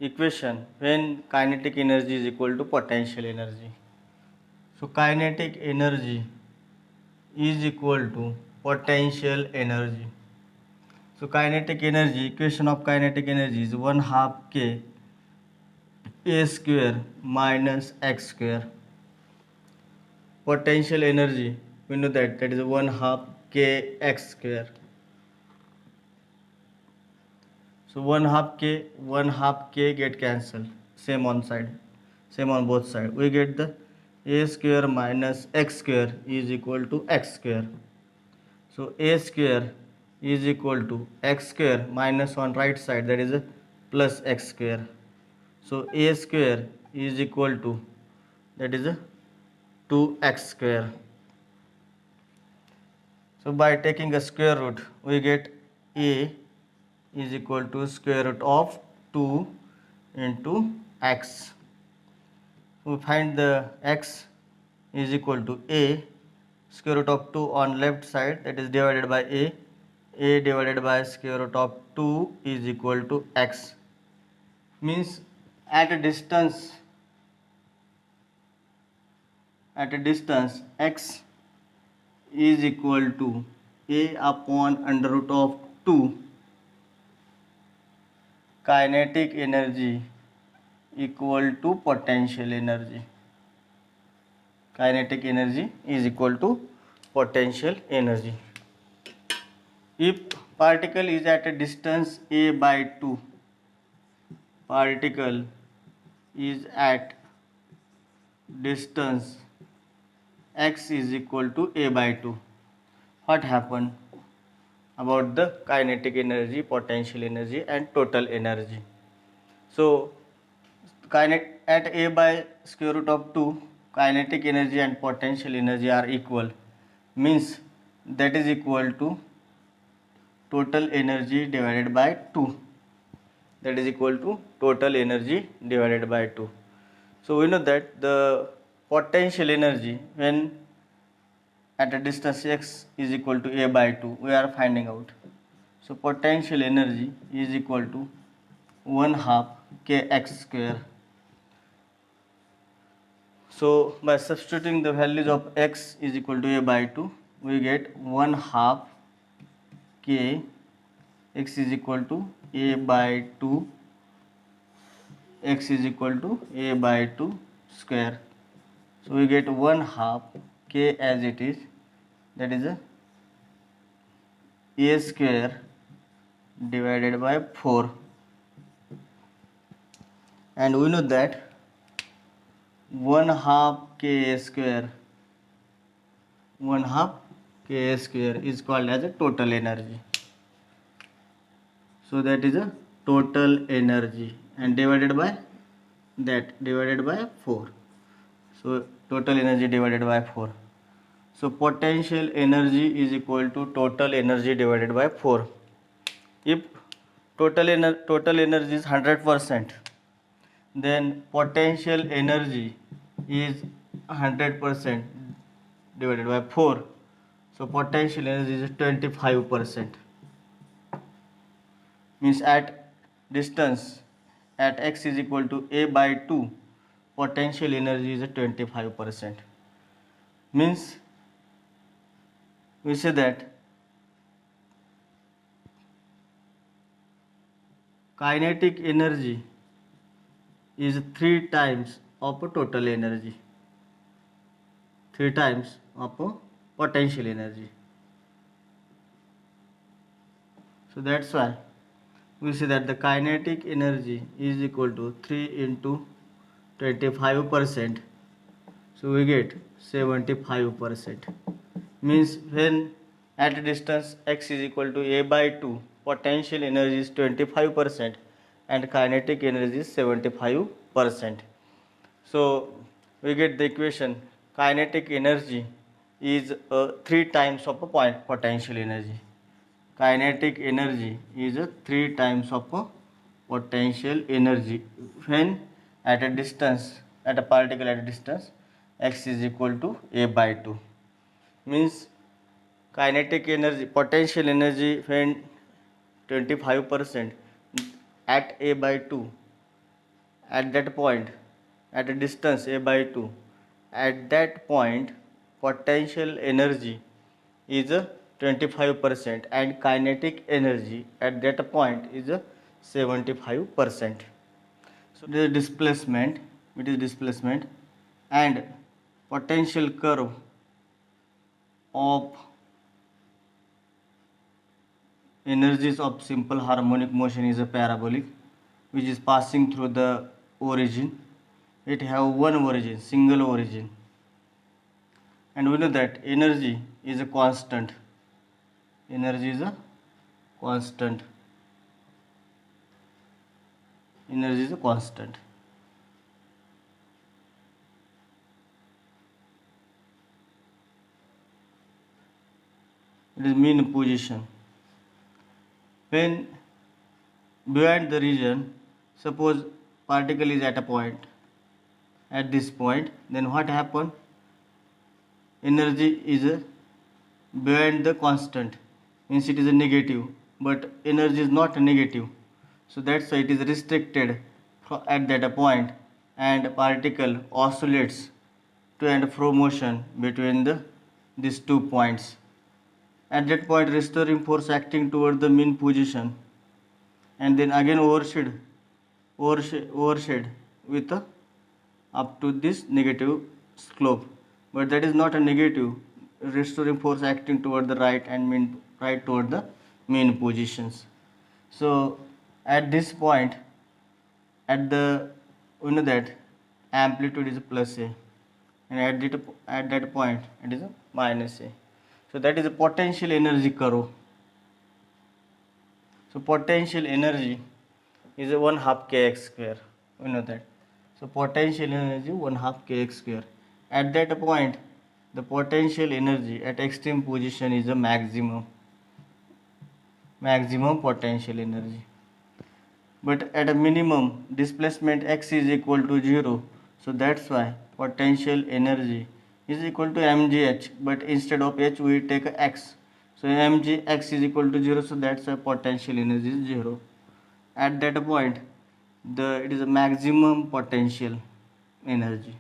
equation when kinetic energy is equal to potential energy. So kinetic energy is equal to potential energy. So kinetic energy, equation of kinetic energy is 1 half k a square minus x square. Potential energy, we know that is 1 half k x square. So 1 half k get cancelled, same on side, same on both sides. We get the a square minus x square is equal to x square. So a square is equal to x square minus on right side, that is a plus x square. So a square is equal to, that is a 2x square. So by taking a square root, we get a is equal to square root of 2 into x. We find the x is equal to a square root of 2 on left side, that is divided by a divided by square root of 2 is equal to x. Means at a distance x is equal to a upon under root of 2, kinetic energy equal to potential energy. Kinetic energy is equal to potential energy. If particle is at a distance a by 2, particle is at distance x is equal to a by 2, what happened about the kinetic energy, potential energy and total energy? So at a by square root of 2, kinetic energy and potential energy are equal, means that is equal to total energy divided by 2, that is equal to total energy divided by 2. So we know that the potential energy when at a distance x is equal to a by 2, we are finding out. So potential energy is equal to 1 half kx square. So by substituting the values of x is equal to a by 2, we get 1 half k x is equal to a by 2, x is equal to a by 2 square. So we get 1 half k as it is, that is a square divided by 4, and we know that 1 half k square is called as a total energy. So that is a total energy, and divided by 4. So total energy divided by 4. So potential energy is equal to total energy divided by 4. If total energy is 100%, then potential energy is 100% divided by 4. So potential energy is 25%. Means at distance at x is equal to a by 2, potential energy is 25%. Means we say that kinetic energy is 3 times of a total energy, 3 times of a potential energy. So that's why we say that the kinetic energy is equal to 3 into 25%. So we get 75%. Means when at a distance x is equal to a by 2, potential energy is 25% and kinetic energy is 75%. So we get the equation kinetic energy is 3 times of a potential energy. Kinetic energy is 3 times of a potential energy when at a distance, at a particle at a distance x is equal to a by 2. Means kinetic energy, potential energy when 25% at a by 2 at that point, at a distance a by 2, at that point potential energy is 25% and kinetic energy at that point is 75%. So the displacement, it is displacement and potential curve of energies of simple harmonic motion is a parabolic which is passing through the origin. It have one origin, single origin, and we know that energy is a constant. Energy is a constant. Energy is a constant. It is mean position. When beyond the region, suppose particle is at a point, at this point, then what happen? Energy is beyond the constant, means it is a negative, but energy is not negative, so that's why it is restricted at that point, and particle oscillates to and fro motion between these 2 points. At that point, restoring force acting toward the mean position, and then again overshed with up to this negative slope, but that is not a negative. Restoring force acting toward the right and right toward the mean positions. So at this point, at the we know that amplitude is plus a, and at that point it is a minus a. So that is a potential energy curve. So potential energy is a 1/2 kx square. We know that. So potential energy 1/2 kx square. At that point, the potential energy at extreme position is a maximum potential energy. But at a minimum, displacement x is equal to 0. So that's why potential energy is equal to mgh, but instead of h we take x. So mgx is equal to 0, so that's why potential energy is 0. At that point, it is a maximum potential energy.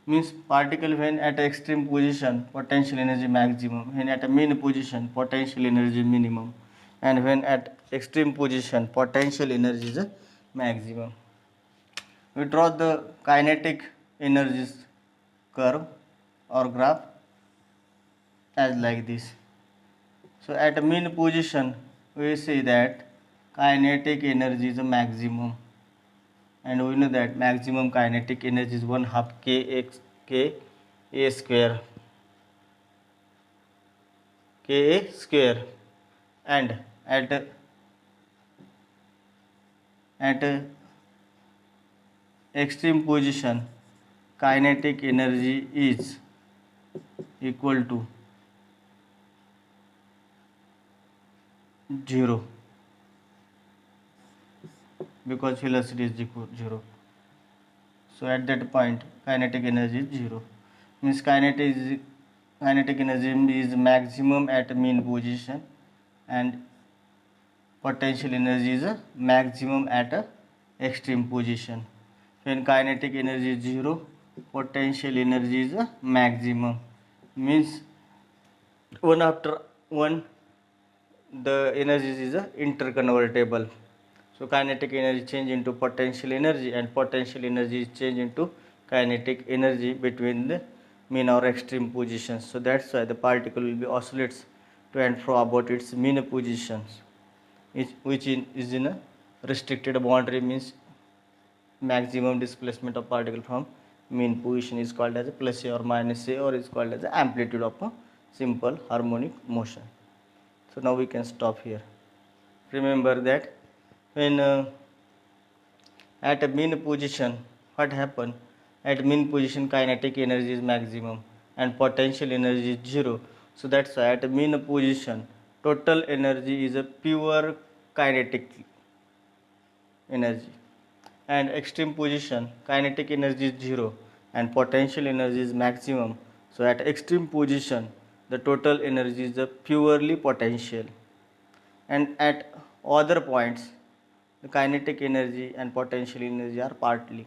Means particle when at extreme position, potential energy maximum, when at a mean position, potential energy minimum, and when at extreme position, potential energy is maximum. We draw the kinetic energies curve or graph as like this. So at a mean position, we see that kinetic energy is a maximum, and we know that maximum kinetic energy is 1/2 k a square, and at extreme position, kinetic energy is equal to 0, because velocity is equal to 0. So at that point, kinetic energy is 0. Means kinetic energy is maximum at mean position, and potential energy is maximum at extreme position. When kinetic energy is 0, potential energy is maximum. Means one after one, the energy is interconvertible. So kinetic energy change into potential energy, and potential energy is change into kinetic energy between the mean or extreme positions. So that's why the particle will be oscillates to and fro about its mean positions, which is in a restricted boundary. Means maximum displacement of particle from mean position is called as a plus a or minus a, or is called as the amplitude of a simple harmonic motion. So now we can stop here. Remember that when at a mean position, what happen? At mean position, kinetic energy is maximum and potential energy is 0. So that's why at a mean position, total energy is a pure kinetic energy, and extreme position, kinetic energy is 0 and potential energy is maximum. So at extreme position, the total energy is a purely potential, and at other points, the kinetic energy and potential energy are partly.